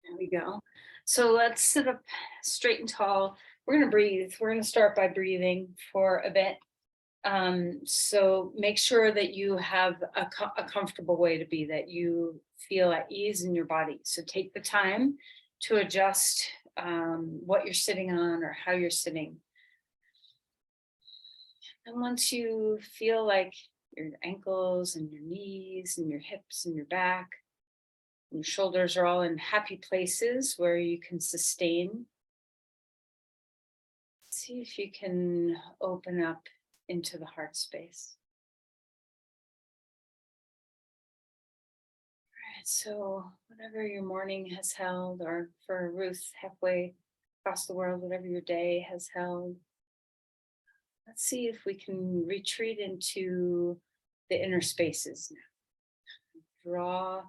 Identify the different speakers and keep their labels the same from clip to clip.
Speaker 1: There we go. So let's sit up straight and tall. We're going to breathe. We're going to start by breathing for a bit. So make sure that you have a comfortable way to be, that you feel at ease in your body. So take the time to adjust what you're sitting on or how you're sitting. And once you feel like your ankles and your knees and your hips and your back and your shoulders are all in happy places where you can sustain, see if you can open up into the heart space. All right, so whatever your morning has held, or for Ruth, halfway across the world, whatever your day has held, let's see if we can retreat into the inner spaces now. Draw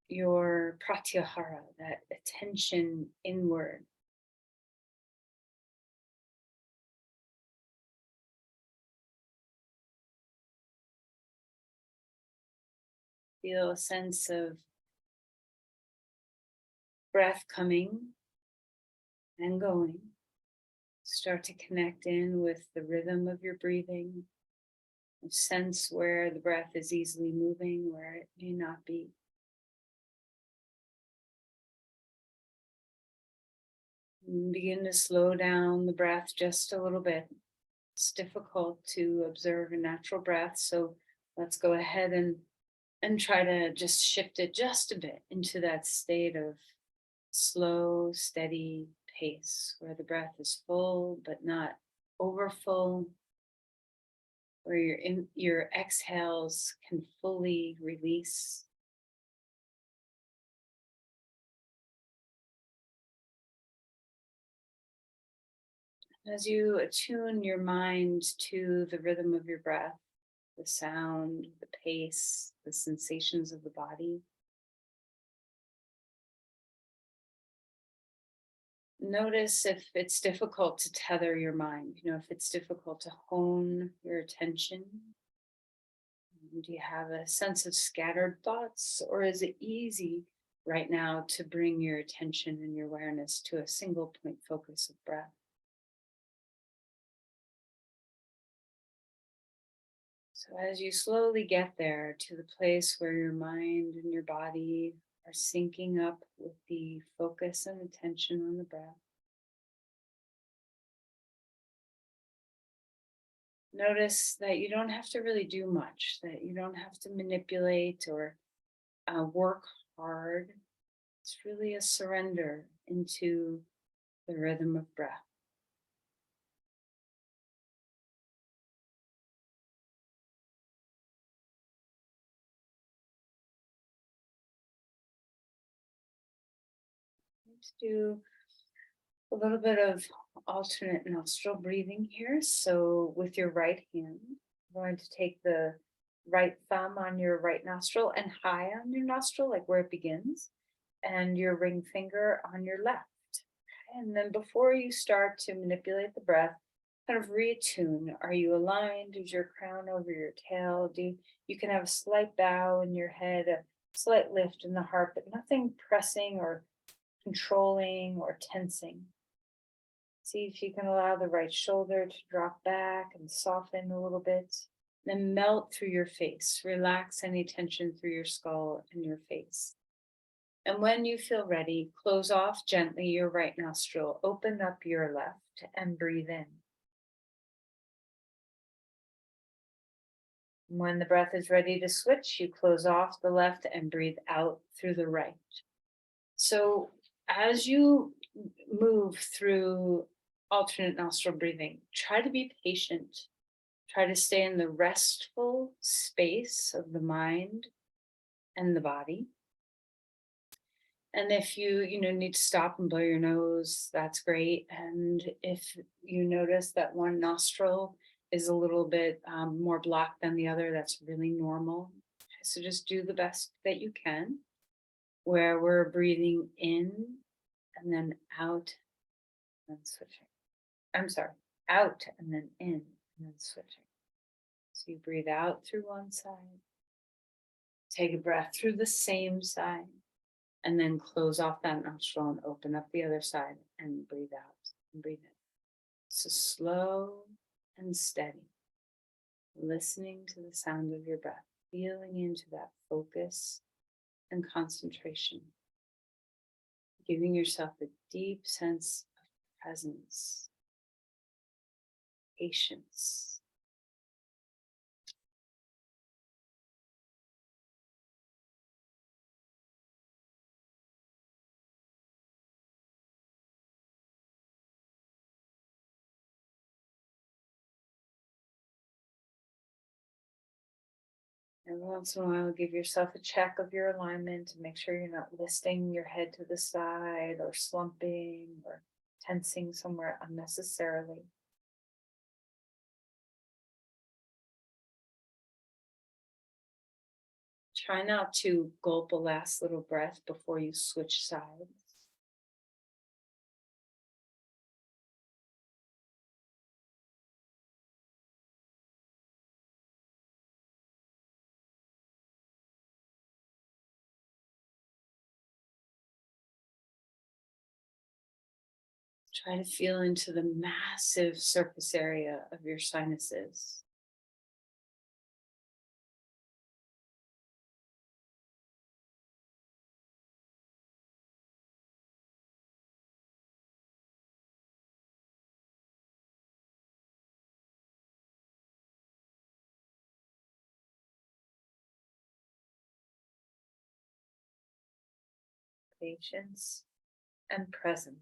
Speaker 1: your pratyahara, that attention inward. Feel a sense of breath coming and going. Start to connect in with the rhythm of your breathing. Sense where the breath is easily moving, where it may not be. And begin to slow down the breath just a little bit. It's difficult to observe a natural breath, so let's go ahead and try to just shift it just a bit into that state of slow, steady pace where the breath is full but not over full, where your exhales can fully release. As you attune your mind to the rhythm of your breath, the sound, the pace, the sensations of the body, notice if it's difficult to tether your mind, if it's difficult to hone your attention. Do you have a sense of scattered thoughts, or is it easy right now to bring your attention and your awareness to a single point focus of breath? So, as you slowly get there to the place where your mind and your body are syncing up with the focus and attention on the breath, notice that you don't have to really do much, that you don't have to manipulate or work hard. It's really a surrender into the rhythm of breath. Let's do a little bit of alternate nostril breathing here. So, with your right hand, I'm going to take the right thumb on your right nostril and high on your nostril, like where it begins, and your ring finger on your left. And then, before you start to manipulate the breath, kind of reattune. Are you aligned? Is your crown over your tail? You can have a slight bow in your head, a slight lift in the heart, but nothing pressing or controlling or tensing. See if you can allow the right shoulder to drop back and soften a little bit. Then melt through your face. Relax any tension through your skull and your face. And when you feel ready, close off gently your right nostril. Open up your left and breathe in. When the breath is ready to switch, you close off the left and breathe out through the right. So as you move through alternate nostril breathing, try to be patient. Try to stay in the restful space of the mind and the body. And if you need to stop and blow your nose, that's great. And if you notice that one nostril is a little bit more blocked than the other, that's really normal. So just do the best that you can, where we're breathing in and then out and switching. I'm sorry, out and then in and then switching. So you breathe out through one side, take a breath through the same side, And then close off that nostril and open up the other side and breathe out and breathe in. So slow and steady, listening to the sound of your breath, feeling into that focus and concentration, giving yourself a deep sense of presence, patience. Every once in a while, give yourself a check of your alignment to make sure you're not lifting your head to the side or slumping or tensing somewhere unnecessarily. Try not to gulp a last little breath before you switch sides. Try to feel into the massive surface area of your sinuses. Patience and presence.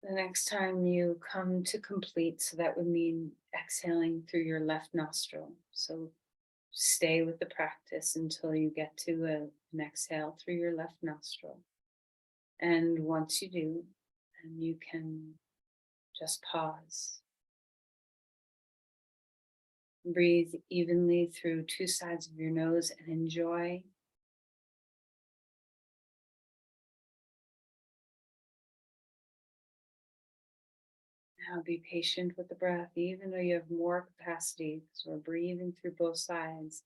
Speaker 1: The next time you come to complete, so that would mean exhaling through your left nostril. So stay with the practice until you get to an exhale through your left nostril. And once you do, and you can just pause. Breathe evenly through two sides of your nose and enjoy. Now be patient with the breath, even though you have more capacity, because we're breathing through both sides.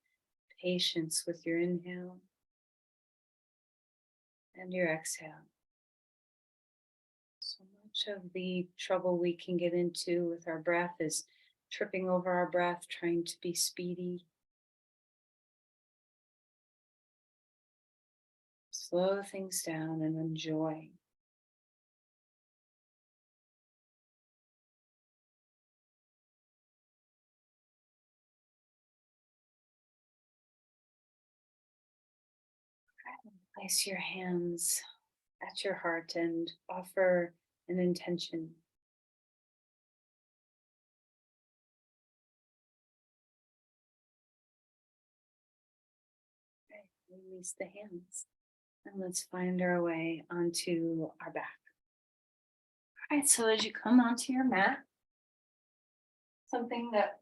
Speaker 1: Patience with your inhale and your exhale. So much of the trouble we can get into with our breath is tripping over our breath, trying to be speedy. Slow things down and enjoy. Place your hands at your heart and offer an intention. Okay, release the hands and let's find our way onto our back. All right, so as you come onto your mat, something that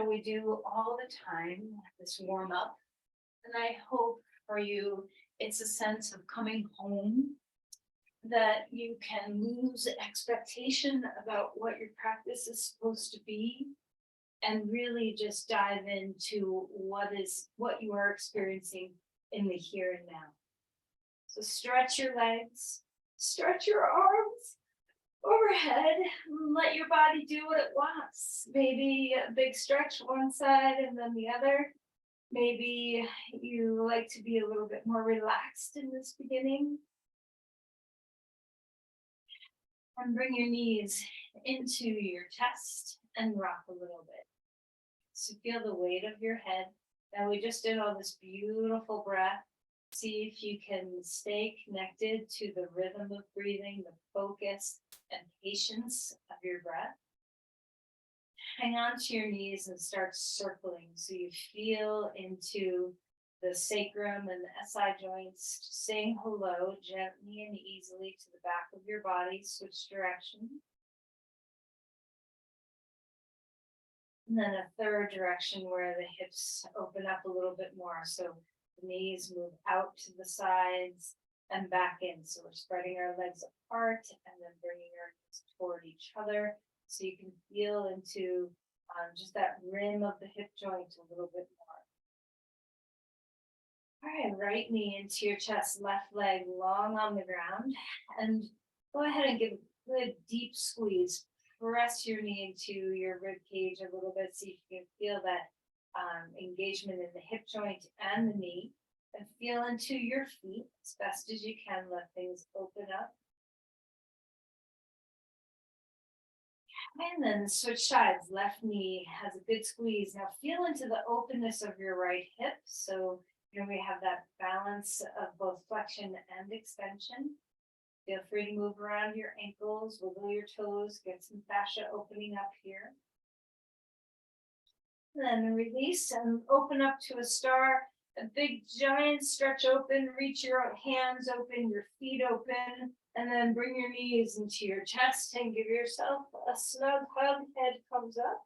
Speaker 1: we do all the time, this warm up, and I hope for you it's a sense of coming home, that you can lose expectation about what your practice is supposed to be and really just dive into what you are experiencing in the here and now. So stretch your legs, stretch your arms overhead, and let your body do what it wants. Maybe a big stretch one side and then the other. Maybe you like to be a little bit more relaxed in this beginning. And bring your knees into your chest and rock a little bit. So feel the weight of your head. Now we just did all this beautiful breath. See if you can stay connected to the rhythm of breathing, the focus and patience of your breath. Hang on to your knees and start circling so you feel into the sacrum and the SI joints, saying hello gently and easily to the back of your body. Switch direction. And then a third direction where the hips open up a little bit more. So the knees move out to the sides and back in. So we're spreading our legs apart and then bringing our knees toward each other. So you can feel into just that rim of the hip joint a little bit more. All right, right knee into your chest, left leg long on the ground. And go ahead and give a good deep squeeze. Press your knee into your rib cage a little bit so you can feel that engagement in the hip joint and the knee. And feel into your feet as best as you can. Let things open up. And then switch sides. Left knee has a good squeeze. Now feel into the openness of your right hip. So we have that balance of both flexion and extension. Feel free to move around your ankles, wiggle your toes, get some fascia opening up here. And then release and open up to a star. A big giant stretch open, reach your hands open, your feet open, and then bring your knees into your chest and give yourself a snug hug. Head comes up.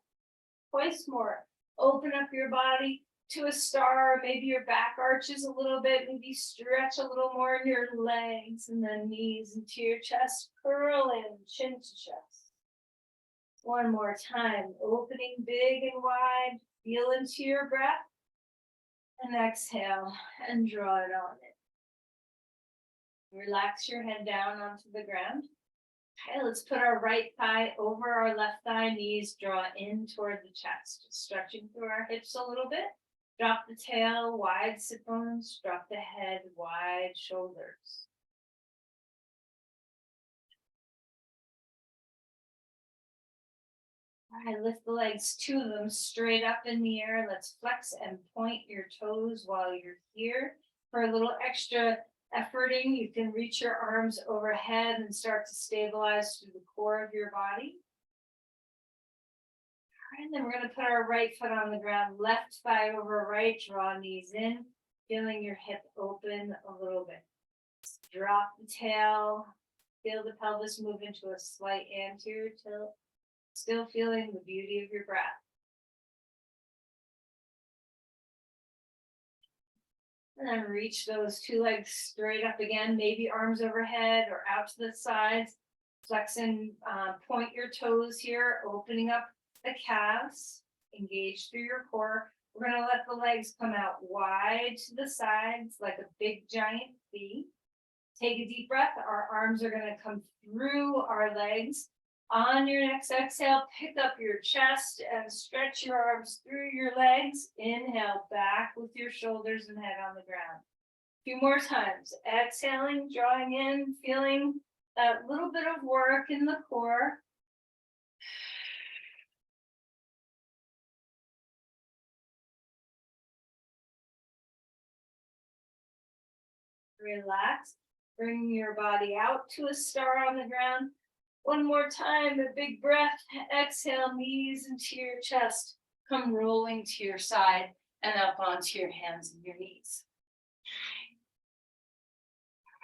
Speaker 1: Twice more. Open up your body to a star. Maybe your back arches a little bit. Maybe stretch a little more in your legs, and then knees into your chest. Curl in, chin to chest. One more time. Opening big and wide. Feel into your breath. And exhale and draw it on in. Relax your head down onto the ground. Okay, let's put our right thigh over our left thigh, knees draw in toward the chest. Stretching through our hips a little bit. Drop the tail, wide sit bones. Drop the head, wide shoulders. All right, lift the legs, two of them straight up in the air. Let's flex and point your toes while you're here. For a little extra efforting, you can reach your arms overhead and start to stabilize through the core of your body. All right, and then we're going to put our right foot on the ground, left thigh over right, draw knees in, feeling your hip open a little bit. Drop the tail, feel the pelvis move into a slight anterior tilt. Still feeling the beauty of your breath. And then reach those two legs straight up again, maybe arms overhead or out to the sides. Flex and point your toes here, opening up the calves. Engage through your core. We're going to let the legs come out wide to the sides like a big giant V. Take a deep breath. Our arms are going to come through our legs. On your next exhale, pick up your chest and stretch your arms through your legs. Inhale, back with your shoulders and head on the ground. A few more times. Exhaling, drawing in, feeling that little bit of work in the core. Relax. Bring your body out to a star on the ground. One more time, a big breath. Exhale, knees into your chest. Come rolling to your side and up onto your hands and your knees.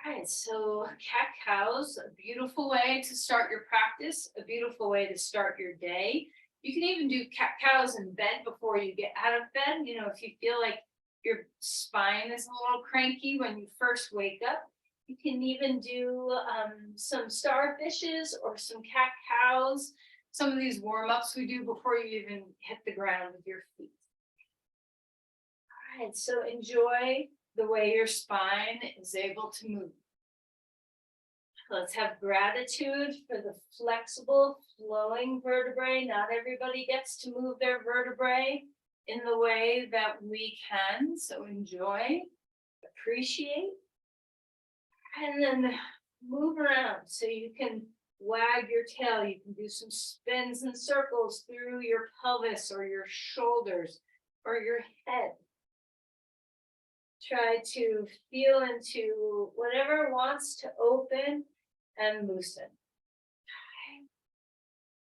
Speaker 1: All right, so cat-cows, a beautiful way to start your practice, a beautiful way to start your day. You can even do cat-cows in bed before you get out of bed. If you feel like your spine is a little cranky when you first wake up, you can even do some starfishes or some cat-cows. Some of these warm-ups we do before you even hit the ground with your feet. All right, so enjoy the way your spine is able to move. Let's have gratitude for the flexible, flowing vertebrae. Not everybody gets to move their vertebrae in the way that we can, so enjoy, appreciate. And then move around so you can wag your tail. You can do some spins and circles through your pelvis or your shoulders or your head. Try to feel into whatever wants to open and loosen.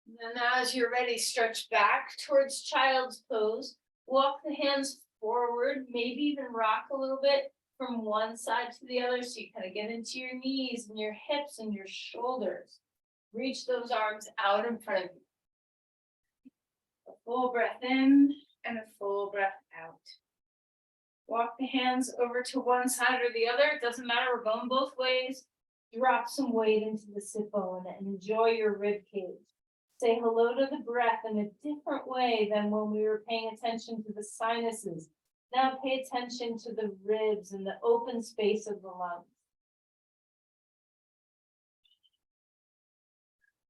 Speaker 1: And then as you're ready, stretch back towards child's pose. Walk the hands forward, maybe even rock a little bit from one side to the other, so you kind of get into your knees and your hips and your shoulders. Reach those arms out in front of you. Full breath in and a full breath out. Walk the hands over to one side or the other. It doesn't matter, we're going both ways. Drop some weight into the sit bone and enjoy your rib cage. Say hello to the breath in a different way than when we were paying attention to the sinuses. Now pay attention to the ribs and the open space of the lungs.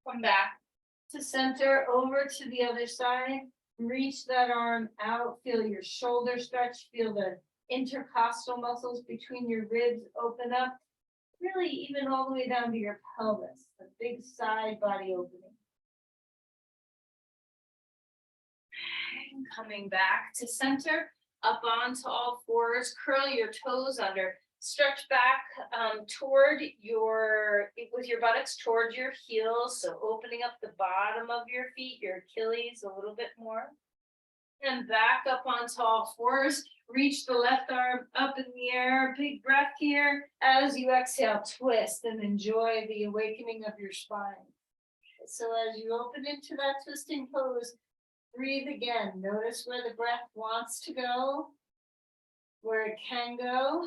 Speaker 1: Come back to center, over to the other side. Reach that arm out, feel your shoulder stretch, feel the intercostal muscles between your ribs open up. Really even all the way down to your pelvis, the big side body opening. And coming back to center, up onto all fours, curl your toes under, stretch back toward with your buttocks toward your heels, so opening up the bottom of your feet, your Achilles a little bit more. And back up onto all fours, reach the left arm up in the air, big breath here. As you exhale, twist and enjoy the awakening of your spine. So as you open into that twisting pose, breathe again. Notice where the breath wants to go, where it can go.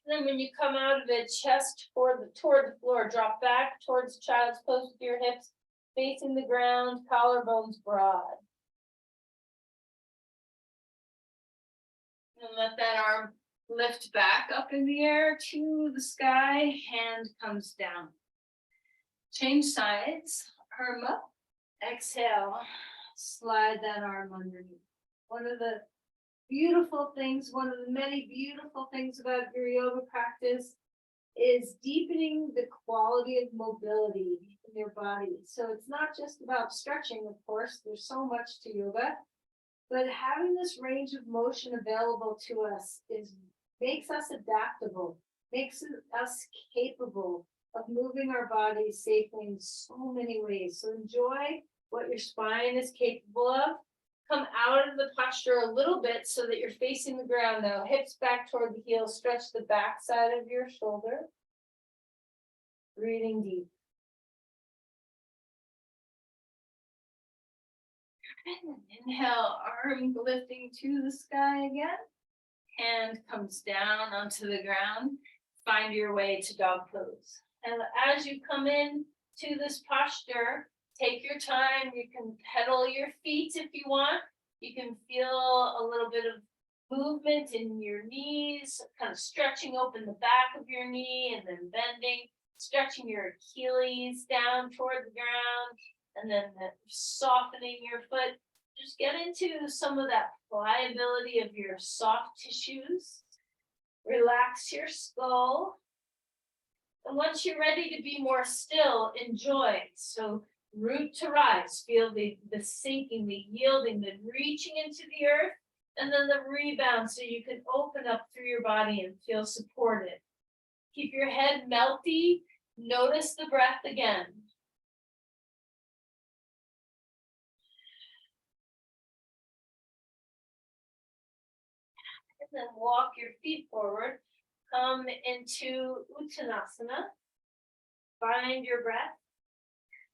Speaker 1: Then when you come out of it, chest toward the floor, drop back towards child's pose with your hips facing the ground, collarbones broad. And let that arm lift back up in the air to the sky, hand comes down. Change sides, arm up, exhale, slide that arm underneath. One of the beautiful things, one of the many beautiful things about your yoga practice is deepening the quality of mobility in your body. So it's not just about stretching, of course, there's so much to yoga, but having this range of motion available to us makes us adaptable, makes us capable of moving our bodies safely in so many ways. So enjoy what your spine is capable of. Come out of the posture a little bit so that you're facing the ground now. Hips back toward the heels. Stretch the back side of your shoulder. Breathing deep. And then inhale, arm lifting to the sky again. Hand comes down onto the ground. Find your way to dog pose. And as you come in to this posture, take your time. You can pedal your feet if you want. You can feel a little bit of movement in your knees, kind of stretching open the back of your knee and then bending, stretching your Achilles down toward the ground, and then softening your foot. Just get into some of that pliability of your soft tissues. Relax your skull. And once you're ready to be more still, enjoy. So root to rise, feel the sinking, the yielding, the reaching into the earth, and then the rebound so you can open up through your body and feel supported. Keep your head melty, notice the breath again. And then walk your feet forward, come into Uttanasana, find your breath.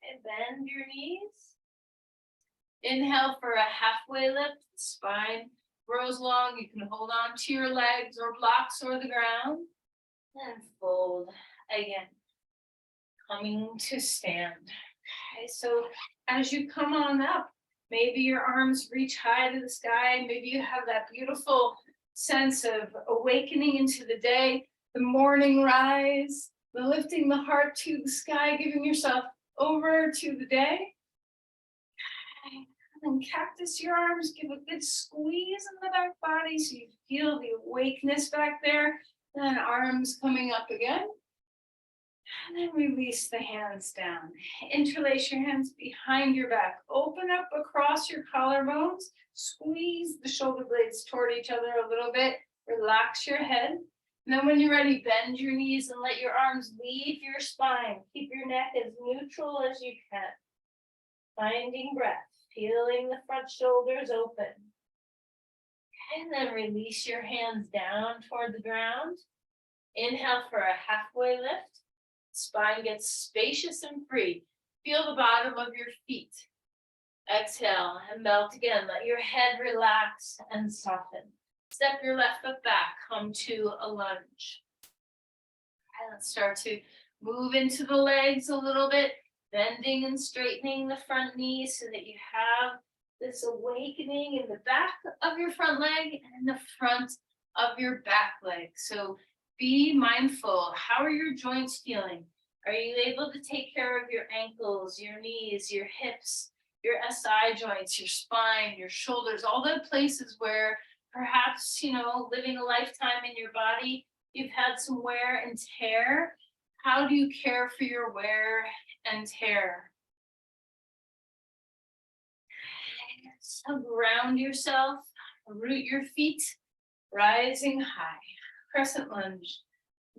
Speaker 1: And bend your knees. Inhale for a halfway lift. Spine grows long. You can hold on to your legs or blocks or the ground. And fold again. Coming to stand. Okay, so as you come on up, maybe your arms reach high to the sky. Maybe you have that beautiful sense of awakening into the day, the morning rise, the lifting the heart to the sky, giving yourself over to the day. And cactus your arms, give a good squeeze in the back body so you feel the awakeness back there. Then arms coming up again. And then release the hands down. Interlace your hands behind your back. Open up across your collarbones. Squeeze the shoulder blades toward each other a little bit. Relax your head. And then when you're ready, bend your knees and let your arms leave your spine. Keep your neck as neutral as you can. Finding breath, feeling the front shoulders open. And then release your hands down toward the ground. Inhale for a halfway lift.
Speaker 2: Spine gets spacious and free. Feel the bottom of your feet. Exhale and melt again. Let your head relax and soften. Step your left foot back, come to a lunge. Okay, let's start to move into the legs a little bit, bending and straightening the front knee so that you have this awakening in the back of your front leg and the front of your back leg. So be mindful. How are your joints feeling? Are you able to take care of your ankles, your knees, your hips, your SI joints, your spine, your shoulders, all the places where perhaps, living a lifetime in your body, you've had some wear and tear. How do you care for your wear and tear? So ground yourself, root your feet, rising high, crescent lunge,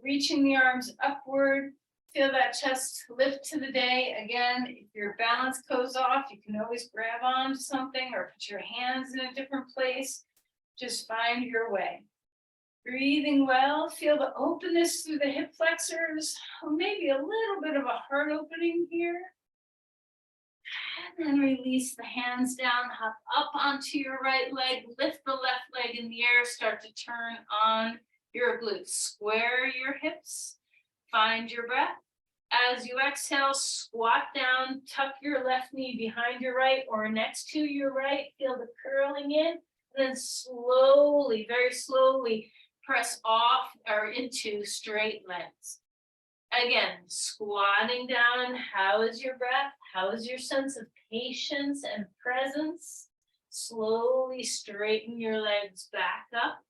Speaker 2: reaching the arms upward. Feel that chest lift to the day. Again, if your balance goes off, you can always grab onto something or put your hands in a different place. Just find your way. Breathing well, feel the openness through the hip flexors, or maybe a little bit of a heart opening here. And then release the hands down, hop up onto your right leg, lift the left leg in the air, start to turn on your glutes. Square your hips, find your breath. As you exhale, squat down, tuck your left knee behind your right or next to your right, feel the curling in, and then slowly, very slowly, press off or into straight legs. Again, squatting down, how is your breath? How is your sense of patience and presence? Slowly straighten your legs back up.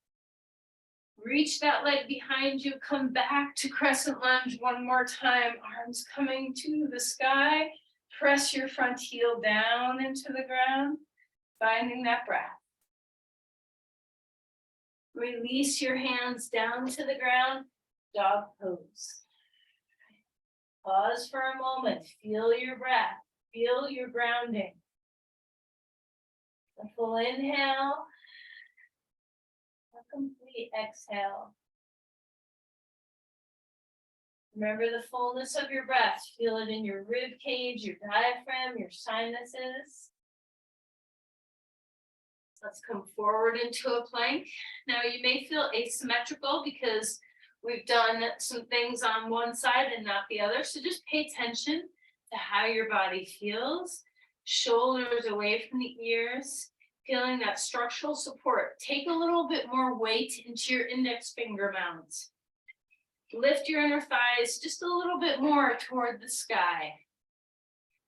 Speaker 2: Reach that leg behind you, come back to crescent lunge one more time, arms coming to the sky. Press your front heel down into the ground, finding that breath. Release your hands down to the ground, dog pose. Pause for a moment, feel your breath, feel your grounding. A full inhale, a complete exhale. Remember the fullness of your breath, feel it in your rib cage, your diaphragm, your sinuses. Let's come forward into a plank. Now you may feel asymmetrical because we've done some things on one side and not the other. So just pay attention to how your body feels. Shoulders away from the ears, feeling that structural support. Take a little bit more weight into your index finger mounds. Lift your inner thighs just a little bit more toward the sky.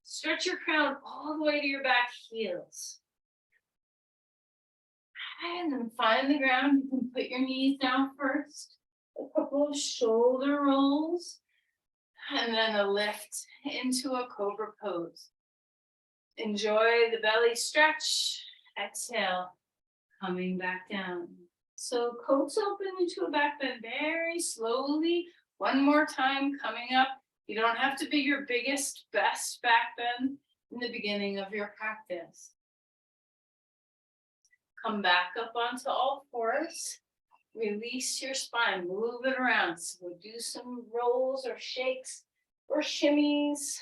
Speaker 2: Stretch your crown all the way to your back heels. And then find the ground. You can put your knees down first. A couple of shoulder rolls. And then a lift into a cobra pose. Enjoy the belly stretch. Exhale. Coming back down. So coats open into a back bend very slowly. One more time coming up. You don't have to be your biggest, best back bend in the beginning of your practice. Come back up onto all fours. Release your spine, move it around. So we'll do some rolls or shakes or shimmies.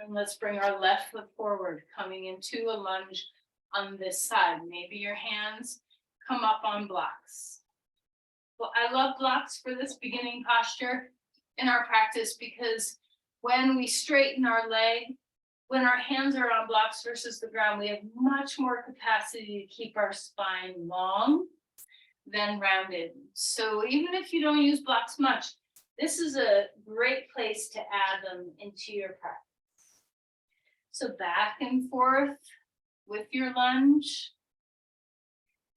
Speaker 2: And let's bring our left foot forward, coming into a lunge on this side. Maybe your hands come up on blocks. Well, I love blocks for this beginning posture in our practice because when we straighten our leg, when our hands are on blocks versus the ground, we have much more capacity to keep our spine long than rounded. So even if you don't use blocks much, this is a great place to add them into your practice. So back and forth with your lunge,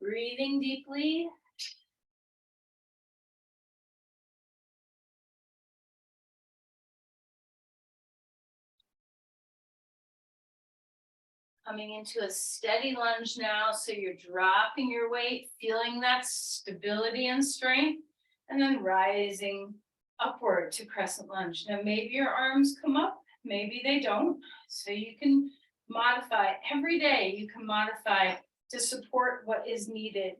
Speaker 2: breathing deeply. Coming into a steady lunge now, so you're dropping your weight, feeling that stability and strength, and then rising upward to crescent lunge. Now maybe your arms come up, maybe they don't, so you can modify. Every day you can modify to support what is needed.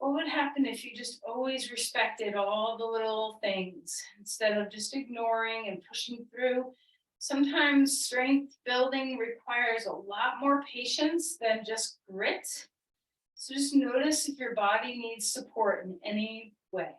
Speaker 2: What would happen if you just always respected all the little things instead of just ignoring and pushing through? Sometimes strength building requires a lot more patience than just grit. So just notice if your body needs support in any way.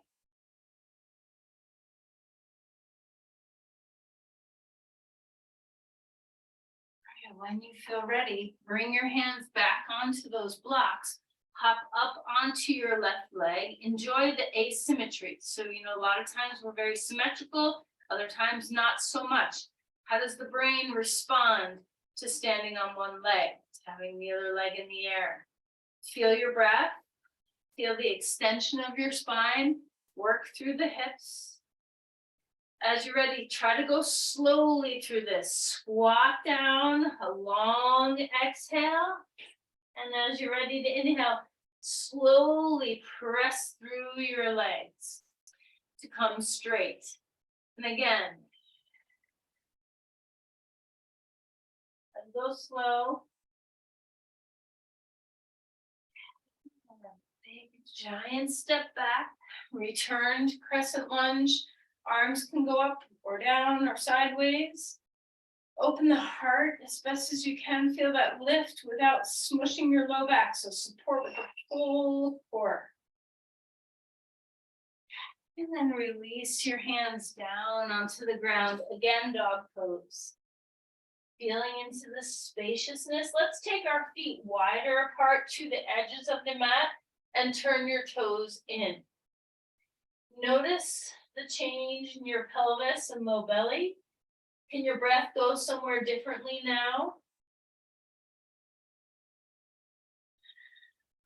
Speaker 2: And when you feel ready, bring your hands back onto those blocks. Hop up onto your left leg. Enjoy the asymmetry. So, a lot of times we're very symmetrical, other times not so much. How does the brain respond to standing on one leg, to having the other leg in the air? Feel your breath. Feel the extension of your spine. Work through the hips. As you're ready, try to go slowly through this. Squat down, a long exhale. And as you're ready to inhale, slowly press through your legs to come straight. And again, and go slow. And a big giant step back, return to crescent lunge. Arms can go up or down or sideways. Open the heart as best as you can. Feel that lift without smushing your low back. So support with the full core. And then release your hands down onto the ground. Again, dog pose. Feeling into the spaciousness. Let's take our feet wider apart to the edges of the mat and turn your toes in. Notice the change in your pelvis and low belly. Can your breath go somewhere differently now?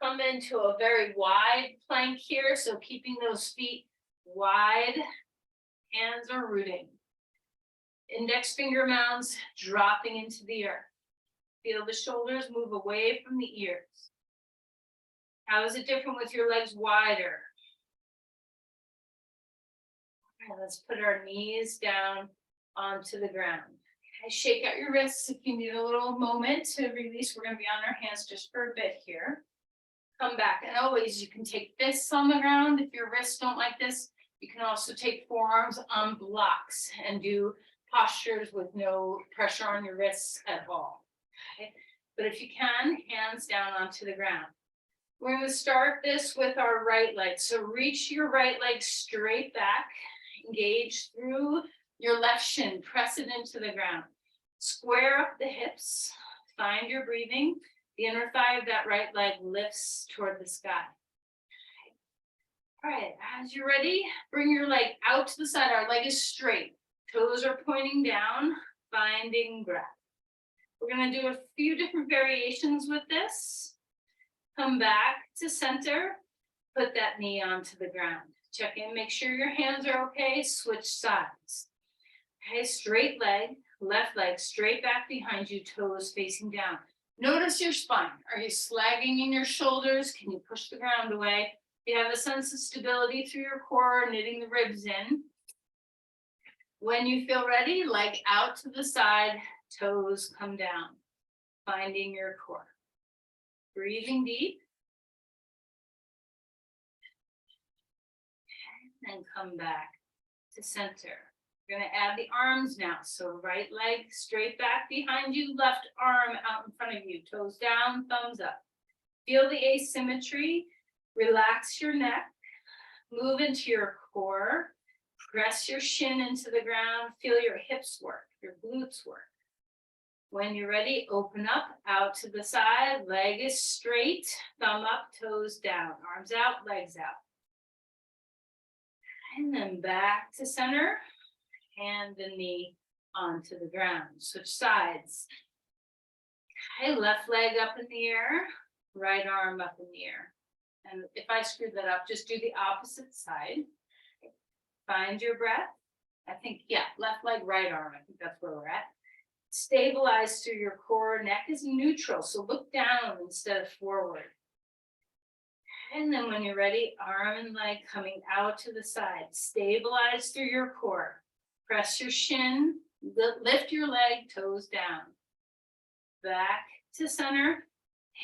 Speaker 2: Come into a very wide plank here, so keeping those feet wide, hands are rooting. Index finger mounds dropping into the earth. Feel the shoulders move away from the ears. How is it different with your legs wider? Okay, let's put our knees down onto the ground. Okay, shake out your wrists if you need a little moment to release. We're going to be on our hands just for a bit here. Come back, and always you can take fists on the ground. If your wrists don't like this, you can also take forearms on blocks and do postures with no pressure on your wrists at all. Okay? But if you can, hands down onto the ground. We're going to start this with our right leg. So reach your right leg straight back, engage through your left shin, press it into the ground. Square up the hips, find your breathing. The inner thigh of that right leg lifts toward the sky. All right, as you're ready, bring your leg out to the side. Our leg is straight. Toes are pointing down, finding breath. We're going to do a few different variations with this. Come back to center, put that knee onto the ground. Check in, make sure your hands are okay, switch sides. Okay, straight leg, left leg straight back behind you, toes facing down. Notice your spine. Are you slagging in your shoulders? Can you push the ground away? You have a sense of stability through your core, knitting the ribs in. When you feel ready, leg out to the side, toes come down, finding your core. Breathing deep. And come back to center. We're going to add the arms now. So right leg straight back behind you, left arm out in front of you, toes down, thumbs up. Feel the asymmetry. Relax your neck. Move into your core. Press your shin into the ground. Feel your hips work, your glutes work. When you're ready, open up, out to the side. Leg is straight, thumb up, toes down. Arms out, legs out. And then back to center, hand and knee onto the ground. Switch sides. Okay, left leg up in the air, right arm up in the air. And if I screwed that up, just do the opposite side. Find your breath. I think, yeah, left leg, right arm. I think that's where we're at. Stabilize through your core. Neck is neutral, so look down instead of forward. And then when you're ready, arm and leg coming out to the side. Stabilize through your core. Press your shin, lift your leg, toes down. Back to center,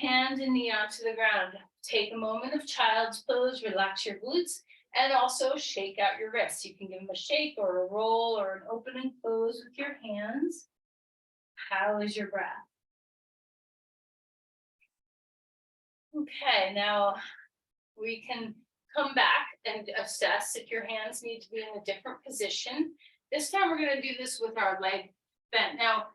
Speaker 2: hand and knee onto the ground. Take a moment of child's pose, relax your glutes, and also shake out your wrists. You can give them a shake or a roll or an open and close with your hands. How is your breath? Okay, now we can come back and assess if your hands need to be in a different position. This time we're going to do this with our leg bent. Now,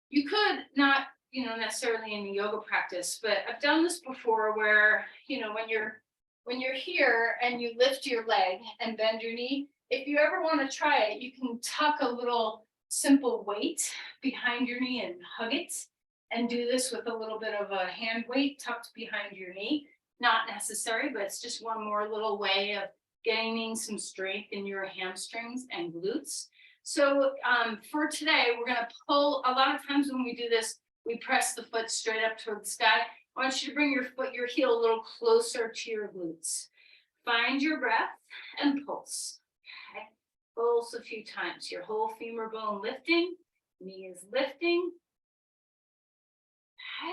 Speaker 2: you could not, necessarily in the yoga practice, but I've done this before where, when you're here and you lift your leg and bend your knee, if you ever want to try it, you can tuck a little simple weight behind your knee and hug it, and do this with a little bit of a hand weight tucked behind your knee. Not necessary, but it's just one more little way of gaining some strength in your hamstrings and glutes. So for today, we're going to pull. A lot of times when we do this, we press the foot straight up toward the sky. I want you to bring your heel a little closer to your glutes. Find your breath and pulse. Okay. Pulse a few times. Your whole femur bone lifting, knee is lifting.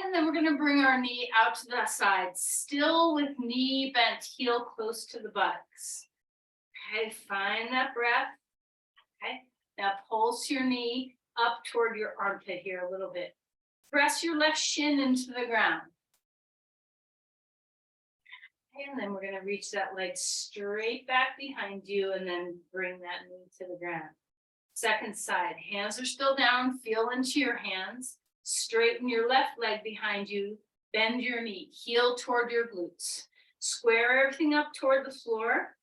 Speaker 2: And then we're going to bring our knee out to the side, still with knee bent, heel close to the buttocks. Okay, find that breath. Okay, now pulse your knee up toward your armpit here a little bit. Press your left shin into the ground. Okay, and then we're going to reach that leg straight back behind you and then bring that knee to the ground. Second side, hands are still down, feel into your hands. Straighten your left leg behind you, bend your knee, heel toward your glutes. Square everything up toward the floor.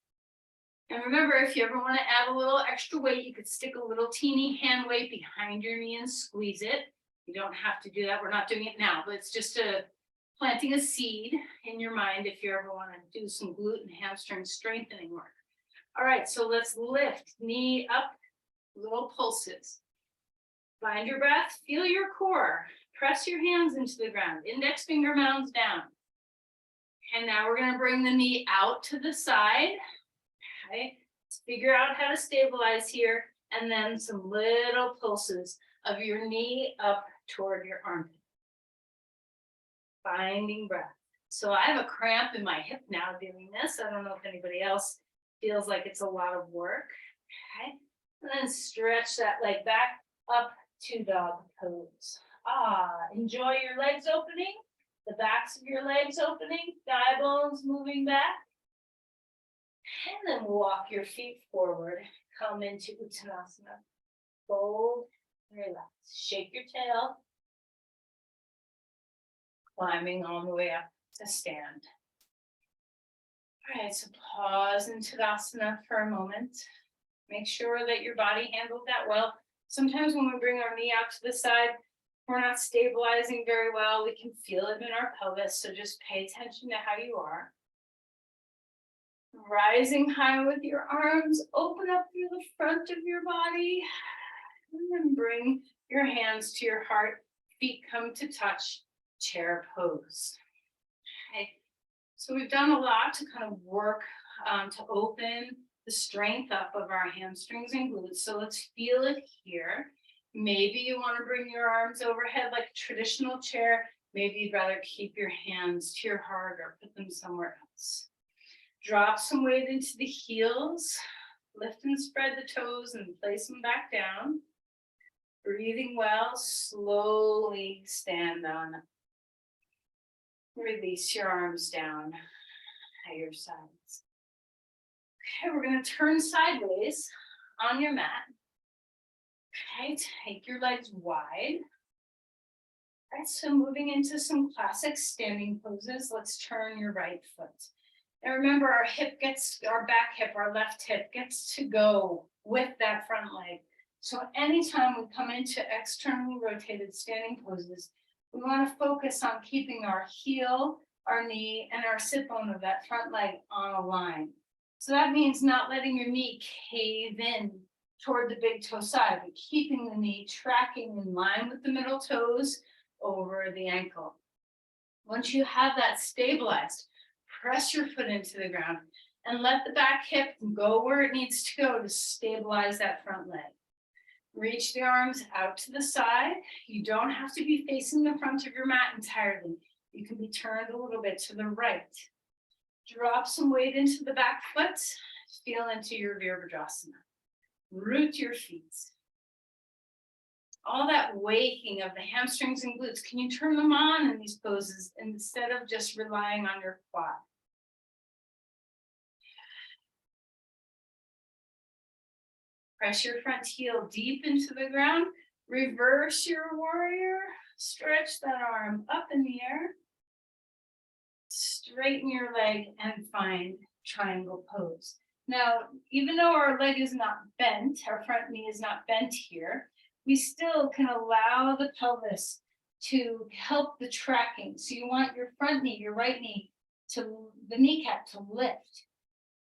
Speaker 2: And remember, if you ever want to add a little extra weight, you could stick a little teeny hand weight behind your knee and squeeze it. You don't have to do that. We're not doing it now, but it's just planting a seed in your mind if you ever want to do some glute and hamstring strengthening work. All right, so let's lift, knee up, little pulses. Find your breath, feel your core, press your hands into the ground, index finger mounds down. And now we're going to bring the knee out to the side. Okay, let's figure out how to stabilize here, and then some little pulses of your knee up toward your armpit. Finding breath. So I have a cramp in my hip now doing this. I don't know if anybody else feels like it's a lot of work. Okay, and then stretch that leg back up to dog pose. Enjoy your legs opening, the backs of your legs opening, thigh bones moving back. And then walk your feet forward, come into Uttanasana. Fold, relax, shake your tail. Climbing all the way up to stand. All right, so pause in Tadasana for a moment. Make sure that your body handled that well. Sometimes when we bring our knee out to the side, we're not stabilizing very well. We can feel it in our pelvis, so just pay attention to how you are. Rising high with your arms, open up through the front of your body, and then bring your hands to your heart, feet come to touch, chair pose. Okay, so we've done a lot to kind of work to open the strength up of our hamstrings and glutes. So let's feel it here. Maybe you want to bring your arms overhead like a traditional chair. Maybe you'd rather keep your hands to your heart or put them somewhere else. Drop some weight into the heels. Lift and spread the toes and place them back down. Breathing well, slowly stand on. Release your arms down at your sides. Okay, we're going to turn sideways on your mat. Okay, take your legs wide. All right, so moving into some classic standing poses, let's turn your right foot. And remember, our back hip, our left hip gets to go with that front leg. So anytime we come into externally rotated standing poses, we want to focus on keeping our heel, our knee, and our sit bone of that front leg on a line. So that means not letting your knee cave in toward the big toe side, but keeping the knee tracking in line with the middle toes over the ankle. Once you have that stabilized, press your foot into the ground and let the back hip go where it needs to go to stabilize that front leg. Reach the arms out to the side. You don't have to be facing the front of your mat entirely. You can be turned a little bit to the right. Drop some weight into the back foot. Feel into your Virabhadrasana. Root your feet. All that waking of the hamstrings and glutes, can you turn them on in these poses instead of just relying on your quad? Press your front heel deep into the ground. Reverse your warrior. Stretch that arm up in the air. Straighten your leg and find triangle pose. Now, even though our leg is not bent, our front knee is not bent here, we still can allow the pelvis to help the tracking. So you want your front knee, your right knee, to the kneecap to lift,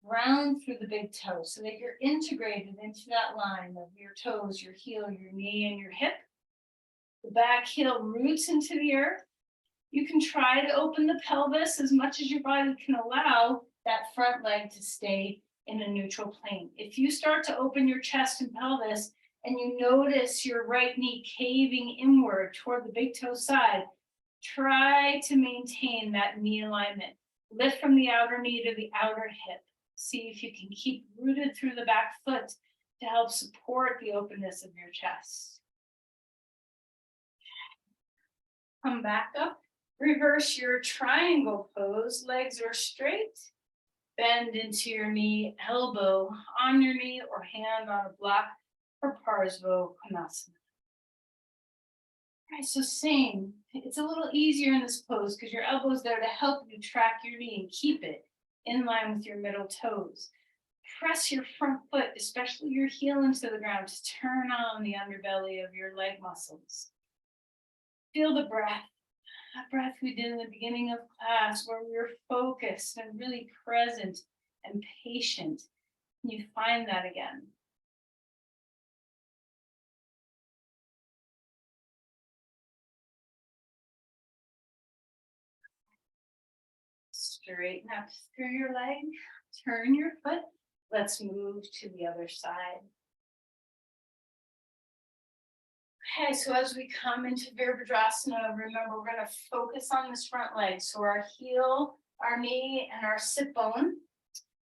Speaker 2: round through the big toe so that you're integrated into that line of your toes, your heel, your knee, and your hip. The back heel roots into the earth. You can try to open the pelvis as much as your body can allow that front leg to stay in a neutral plane. If you start to open your chest and pelvis and you notice your right knee caving inward toward the big toe side, try to maintain that knee alignment. Lift from the outer knee to the outer hip. See if you can keep rooted through the back foot to help support the openness of your chest. Come back up. Reverse your triangle pose. Legs are straight. Bend into your knee, elbow on your knee or hand on a block for Parsva Konasana. All right, so same. It's a little easier in this pose because your elbow's there to help you track your knee and keep it in line with your middle toes. Press your front foot, especially your heel, into the ground to turn on the underbelly of your leg muscles. Feel the breath. That breath we did in the beginning of class where we were focused and really present and patient. Can you find that again? Straighten up through your leg, turn your foot. Let's move to the other side. Okay, so as we come into Virabhadrasana, remember we're going to focus on this front leg. So our heel, our knee, and our sit bone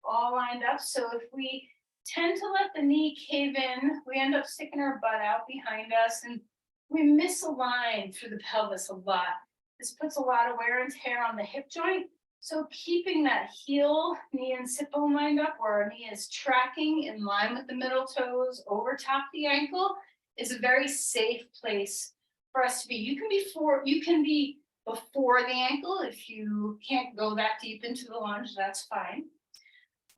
Speaker 2: all lined up. So if we tend to let the knee cave in, we end up sticking our butt out behind us and we misalign through the pelvis a lot. This puts a lot of wear and tear on the hip joint. So keeping that heel, knee, and sit bone lined up where our knee is tracking in line with the middle toes over top the ankle is a very safe place for us to be. You can be before the ankle if you can't go that deep into the lunge, that's fine.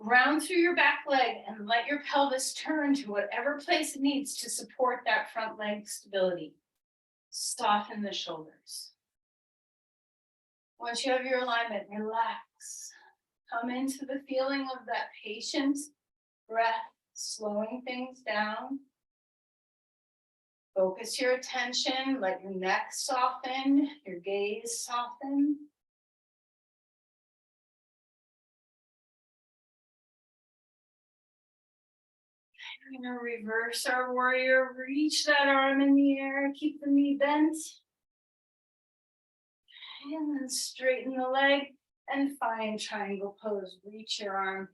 Speaker 2: Round through your back leg and let your pelvis turn to whatever place it needs to support that front leg stability. Soften the shoulders. Once you have your alignment, relax. Come into the feeling of that patient breath, slowing things down. Focus your attention, let your neck soften, your gaze soften. We're going to reverse our warrior, reach that arm in the air, keep the knee bent. And then straighten the leg and find triangle pose. Reach your arm.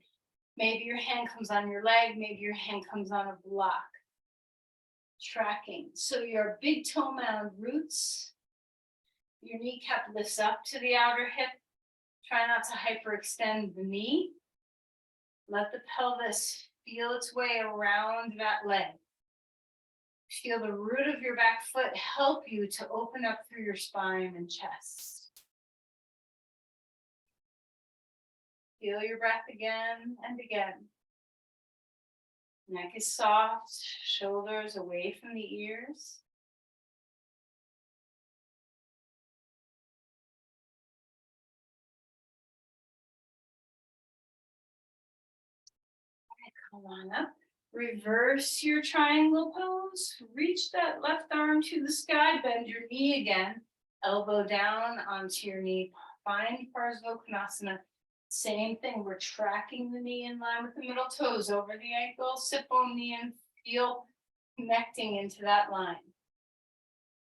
Speaker 2: Maybe your hand comes on your leg, maybe your hand comes on a block. Tracking. So your big toe mound roots. Your kneecap lifts up to the outer hip. Try not to hyperextend the knee. Let the pelvis feel its way around that leg. Feel the root of your back foot help you to open up through your spine and chest. Feel your breath again and again. Neck is soft, shoulders away from the ears. Come on up. Reverse your triangle pose. Reach that left arm to the sky. Bend your knee again. Elbow down onto your knee. Find Parsva Konasana. Same thing. We're tracking the knee in line with the middle toes over the ankle. Sit bone, knee, and feel connecting into that line.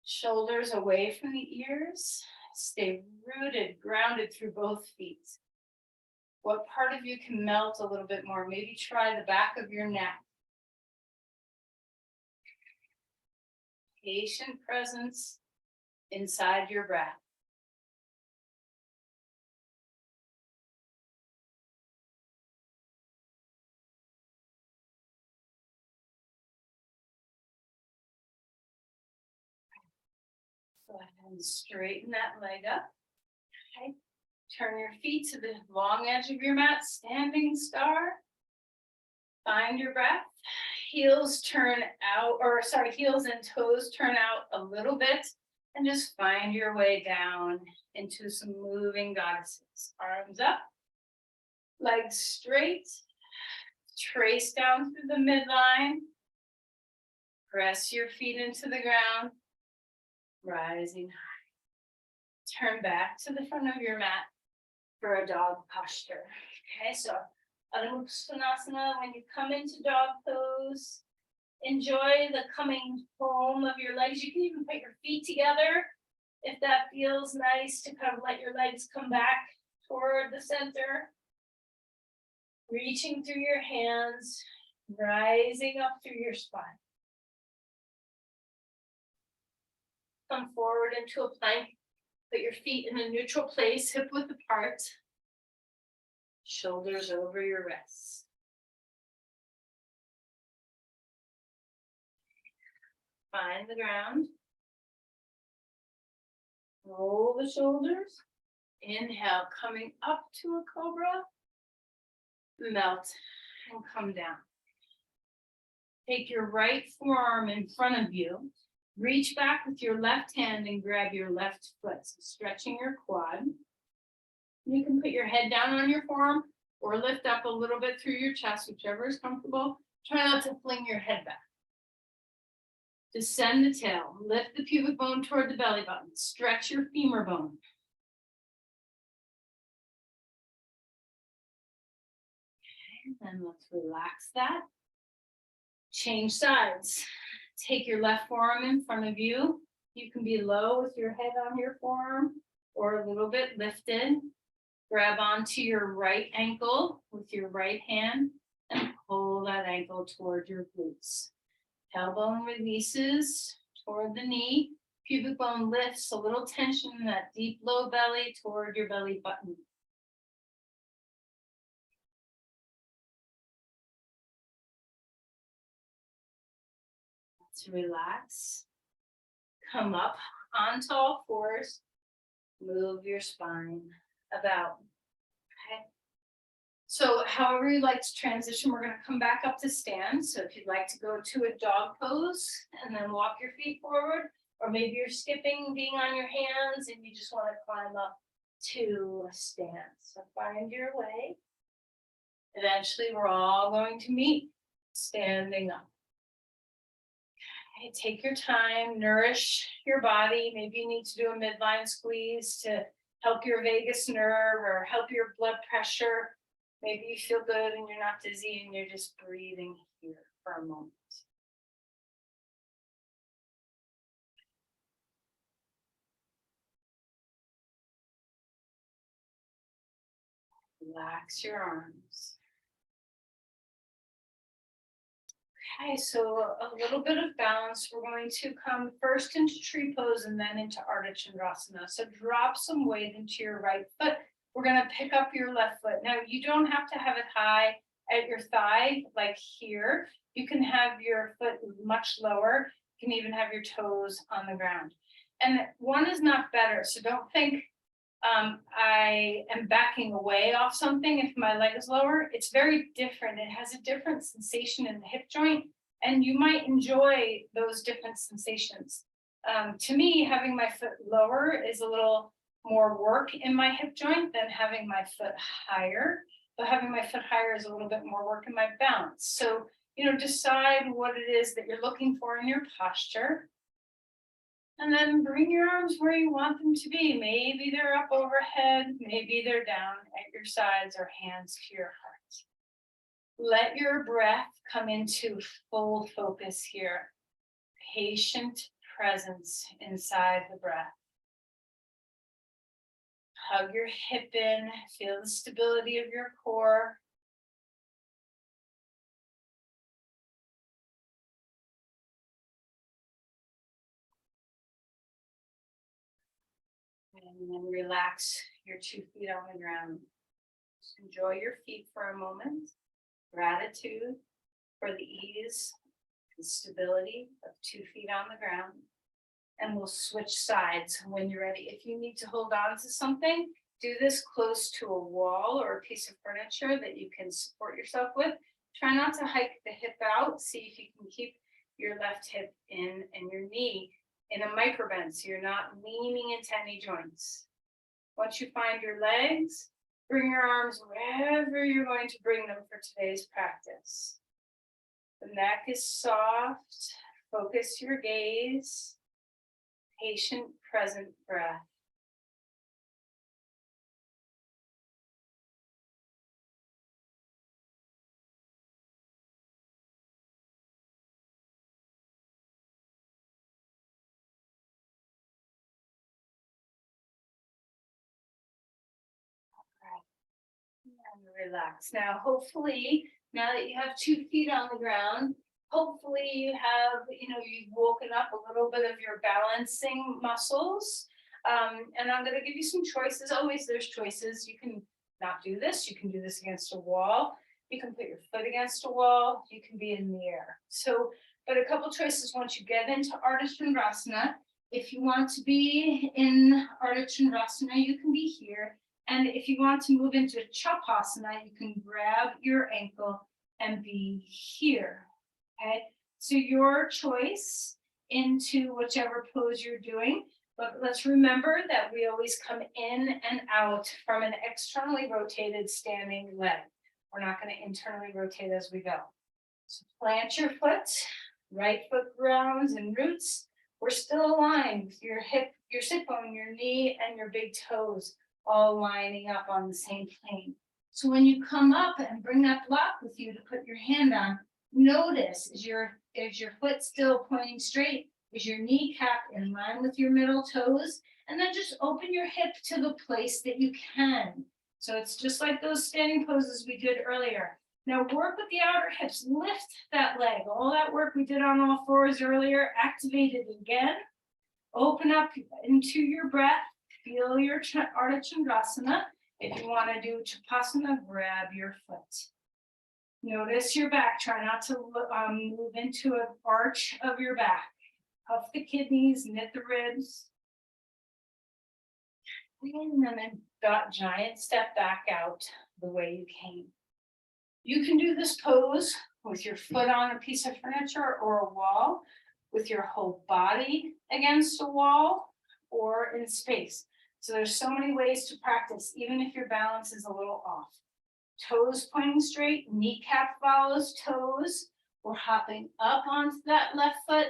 Speaker 2: Shoulders away from the ears. Stay rooted, grounded through both feet. What part of you can melt a little bit more? Maybe try the back of your neck. Patient presence inside your breath. Go ahead and straighten that leg up. Okay. Turn your feet to the long edge of your mat, standing star. Find your breath. Heels turn out, or sorry, heels and toes turn out a little bit, and just find your way down into some moving goddesses. Arms up, legs straight, trace down through the midline. Press your feet into the ground, rising high. Turn back to the front of your mat for a dog posture. Okay, so Adho Mukha Svanasana, when you come into dog pose, enjoy the coming home of your legs. You can even put your feet together if that feels nice, to kind of let your legs come back toward the center. Reaching through your hands, rising up through your spine. Come forward into a plank. Put your feet in a neutral place, hip width apart. Shoulders over your wrists. Find the ground. Roll the shoulders. Inhale, coming up to a cobra. Melt and come down. Take your right forearm in front of you. Reach back with your left hand and grab your left foot, so stretching your quad. You can put your head down on your forearm or lift up a little bit through your chest, whichever is comfortable. Try not to fling your head back. Descend the tail, lift the pubic bone toward the belly button, stretch your femur bone. Okay, then let's relax that. Change sides. Take your left forearm in front of you. You can be low with your head on your forearm or a little bit lifted. Grab onto your right ankle with your right hand and pull that ankle toward your glutes. Tailbone releases toward the knee. Pubic bone lifts, a little tension in that deep low belly toward your belly button. Let's relax. Come up onto all fours. Move your spine about. Okay. So however you like to transition, we're going to come back up to stand. So if you'd like to go to a dog pose and then walk your feet forward, or maybe you're skipping being on your hands and you just want to climb up to a stand. So find your way. Eventually we're all going to meet standing up. Okay, take your time, nourish your body. Maybe you need to do a midline squeeze to help your vagus nerve or help your blood pressure. Maybe you feel good and you're not dizzy and you're just breathing here for a moment. Relax your arms. Okay, so a little bit of balance. We're going to come first into tree pose and then into Ardha Chandrasana. So drop some weight into your right foot. We're going to pick up your left foot. Now, you don't have to have it high at your thigh, like here. You can have your foot much lower. You can even have your toes on the ground. And one is not better. So don't think I am backing away off something if my leg is lower. It's very different. It has a different sensation in the hip joint, and you might enjoy those different sensations. To me, having my foot lower is a little more work in my hip joint than having my foot higher. But having my foot higher is a little bit more work in my balance. So, decide what it is that you're looking for in your posture. And then bring your arms where you want them to be. Maybe they're up overhead, maybe they're down at your sides or hands to your heart. Let your breath come into full focus here. Patient presence inside the breath. Hug your hip in, feel the stability of your core. And then relax your 2 feet on the ground. Just enjoy your feet for a moment. Gratitude for the ease and stability of 2 feet on the ground. And we'll switch sides when you're ready. If you need to hold on to something, do this close to a wall or a piece of furniture that you can support yourself with. Try not to hike the hip out. See if you can keep your left hip in and your knee in a micro bend, so you're not leaning into any joints. Once you find your legs, bring your arms wherever you're going to bring them for today's practice. The neck is soft. Focus your gaze. Patient, present breath. And relax. Now, hopefully, now that you have 2 feet on the ground, hopefully you have, you've woken up a little bit of your balancing muscles. And I'm going to give you some choices. Always there's choices. You can not do this. You can do this against a wall. You can put your foot against a wall. You can be in the air. So, but a couple choices once you get into Ardha Chandrasana. If you want to be in Ardha Chandrasana, you can be here. And if you want to move into Chapasana, you can grab your ankle and be here. Okay, so your choice into whichever pose you're doing. But let's remember that we always come in and out from an externally rotated standing leg. We're not going to internally rotate as we go. So plant your foot, right foot grounds and roots. We're still aligned with your hip, your sit bone, your knee, and your big toes, all lining up on the same plane. So when you come up and bring that block with you to put your hand on, notice, is your foot still pointing straight? Is your kneecap in line with your middle toes? And then just open your hip to the place that you can. So it's just like those standing poses we did earlier. Now work with the outer hips, lift that leg. All that work we did on all fours earlier, activate it again. Open up into your breath, feel your Ardha Chandrasana. If you want to do Chapasana, grab your foot. Notice your back. Try not to move into an arch of your back. Puff the kidneys, knit the ribs. And then giant step back out the way you came. You can do this pose with your foot on a piece of furniture or a wall, with your whole body against a wall, or in space. So there's so many ways to practice, even if your balance is a little off. Toes pointing straight, kneecap follows toes. We're hopping up onto that left foot.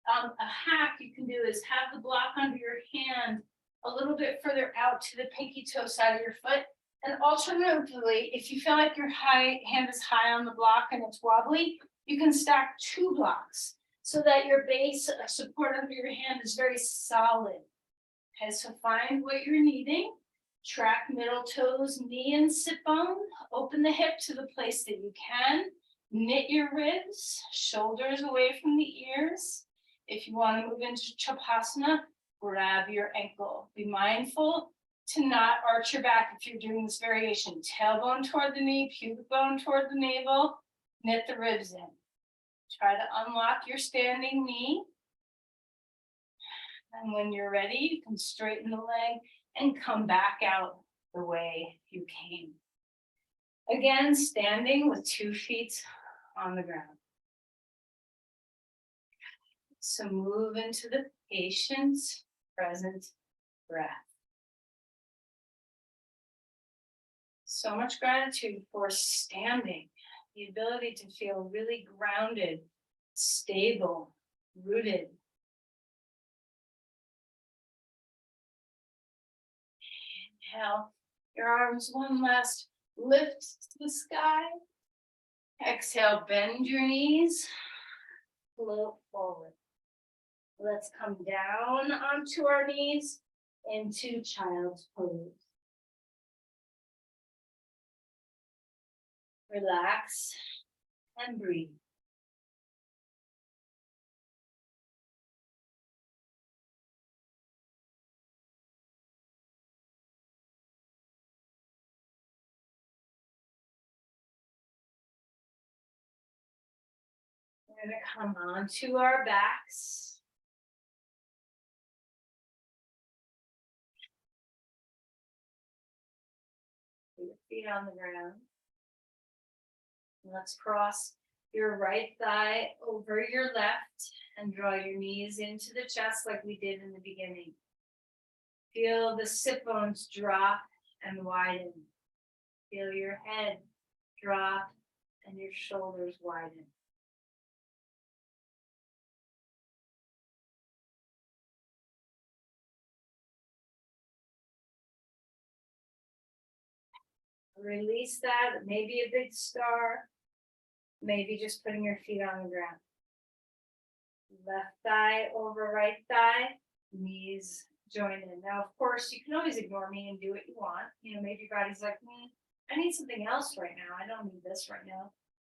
Speaker 2: A hack you can do is have the block under your hand a little bit further out to the pinky toe side of your foot. And alternatively, if you feel like your hand is high on the block and it's wobbly, you can stack 2 blocks so that your base of support under your hand is very solid. Okay, so find what you're needing. Track middle toes, knee and sit bone. Open the hip to the place that you can. Knit your ribs, shoulders away from the ears. If you want to move into Chapasana, grab your ankle. Be mindful to not arch your back if you're doing this variation. Tailbone toward the knee, pubic bone toward the navel. Knit the ribs in. Try to unlock your standing knee. And when you're ready, you can straighten the leg and come back out the way you came. Again, standing with 2 feet on the ground. So move into the patient, present breath. So much gratitude for standing, the ability to feel really grounded, stable, rooted. Inhale, your arms one last lift to the sky. Exhale, bend your knees, float forward. Let's come down onto our knees into child's pose. Relax and breathe. We're gonna come onto our backs. Put your feet on the ground. Let's cross your right thigh over your left and draw your knees into the chest like we did in the beginning. Feel the sit bones drop and widen. Feel your head drop and your shoulders widen. Release that, maybe a big star, maybe just putting your feet on the ground. Left thigh over right thigh, knees join in. Now, of course, you can always ignore me and do what you want. You know, maybe your body's like me. I need something else right now. I don't need this right now.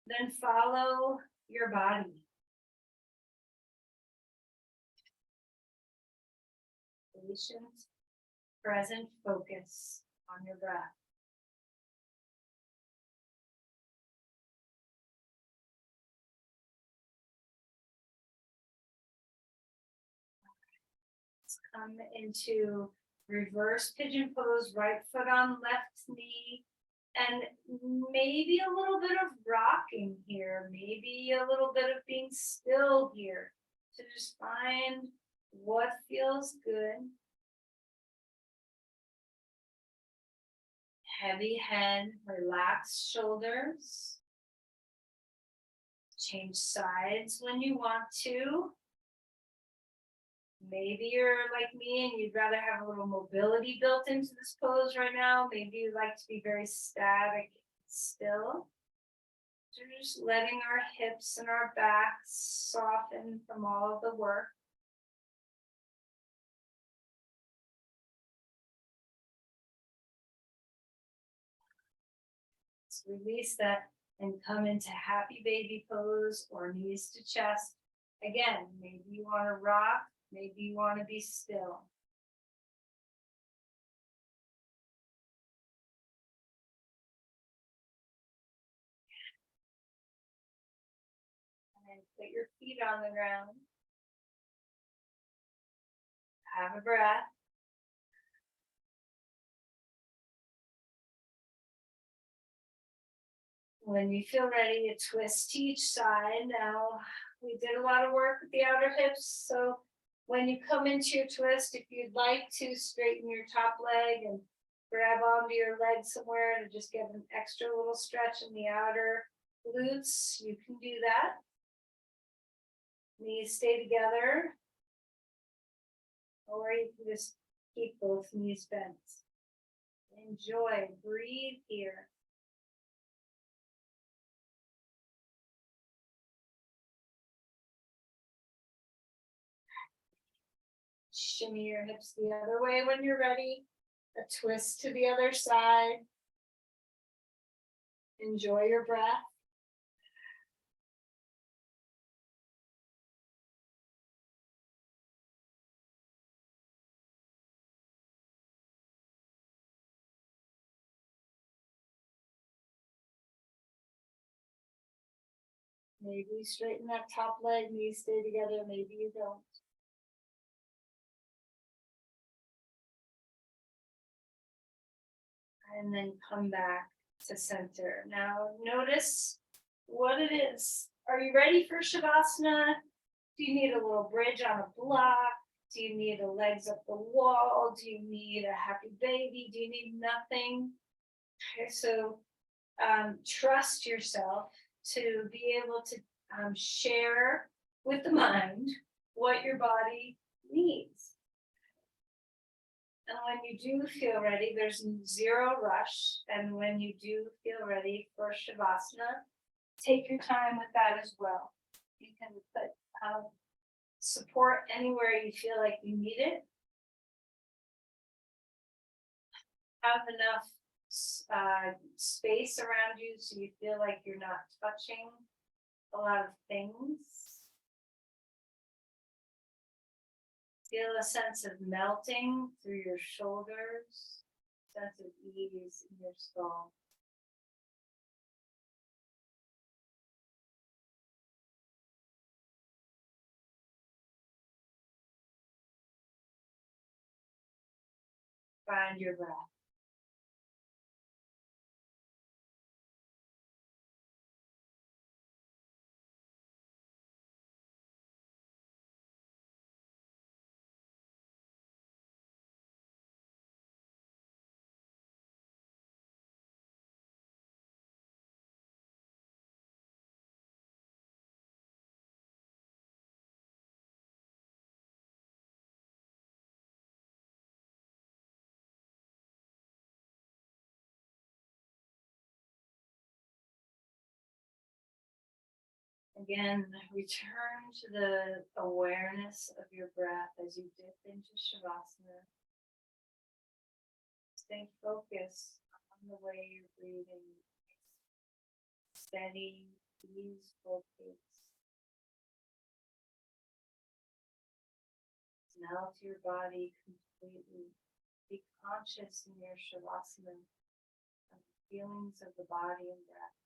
Speaker 2: Then follow your body. Patient, present focus on your breath. Let's come into reverse pigeon pose, right foot on left knee. And maybe a little bit of rocking here, maybe a little bit of being still here to just find what feels good. Heavy head, relaxed shoulders. Change sides when you want to. Maybe you're like me and you'd rather have a little mobility built into this pose right now. Maybe you like to be very static still. So just letting our hips and our backs soften from all of the work. Let's release that and come into happy baby pose or knees to chest. Again, maybe you want to rock. Maybe you want to be still. And then put your feet on the ground. Have a breath. When you feel ready to twist to each side. Now, we did a lot of work with the outer hips, so when you come into your twist, if you'd like to straighten your top leg and grab onto your leg somewhere to just get an extra little stretch in the outer glutes, you can do that. Knees stay together. Or you can just keep both knees bent. Enjoy, breathe here. Shimmy your hips the other way when you're ready. A twist to the other side. Enjoy your breath. Maybe you straighten that top leg, knees stay together, maybe you don't. And then come back to center. Now notice what it is. Are you ready for Shavasana? Do you need a little bridge on a block? Do you need a legs up the wall? Do you need a happy baby? Do you need nothing? Okay, so trust yourself to be able to share with the mind what your body needs. And when you do feel ready, there's zero rush. And when you do feel ready for Shavasana, take your time with that as well. You can put support anywhere you feel like you need it. Have enough space around you so you feel like you're not touching a lot of things. Feel a sense of melting through your shoulders, sense of ease in your skull. Find your breath. Again, return to the awareness of your breath as you dip into Shavasana. Stay focused on the way you're breathing. Steady, easeful pace. Melt your body completely. Be conscious in your Shavasana of the feelings of the body and breath.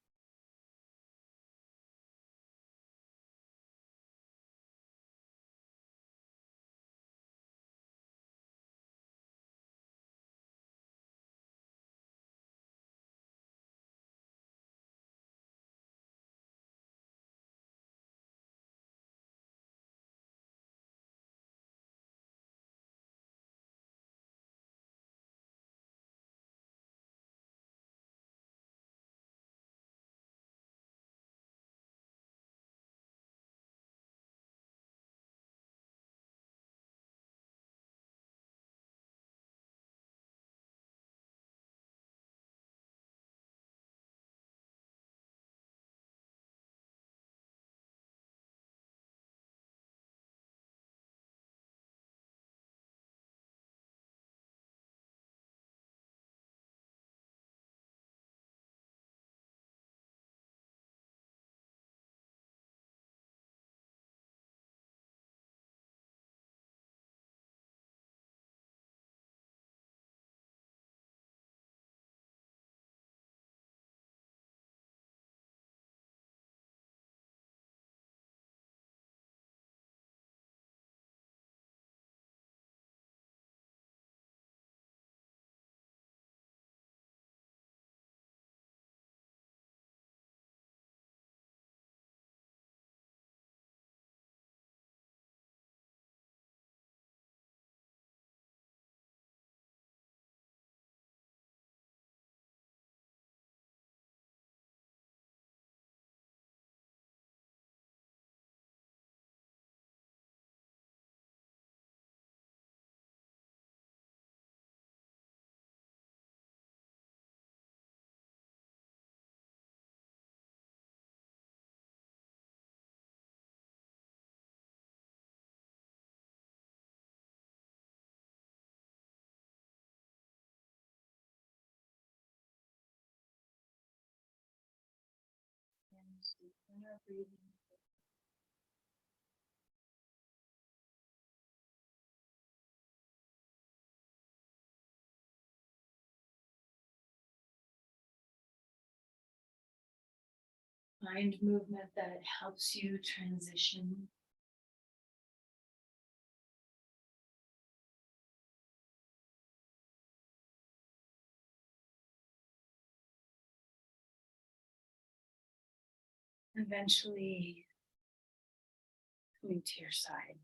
Speaker 2: And deepen our breathing. Find movement that helps you transition. Eventually coming to your side.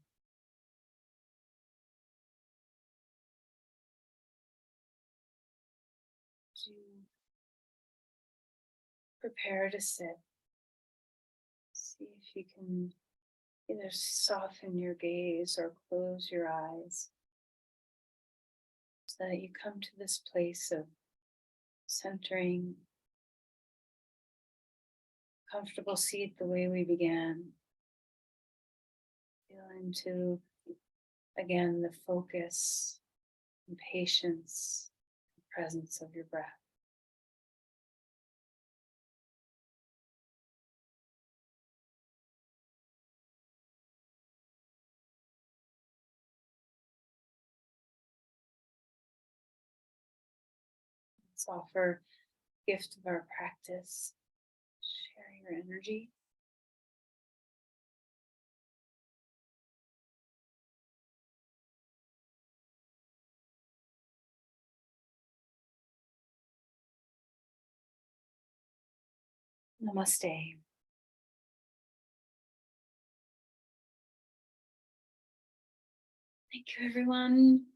Speaker 2: To prepare to sit. See if you can either soften your gaze or close your eyes so that you come to this place of centering, comfortable seat the way we began. Feel into, again, the focus and patience and presence of your breath.
Speaker 1: Let's offer gift of our practice. Share your energy. Namaste. Thank you, everyone.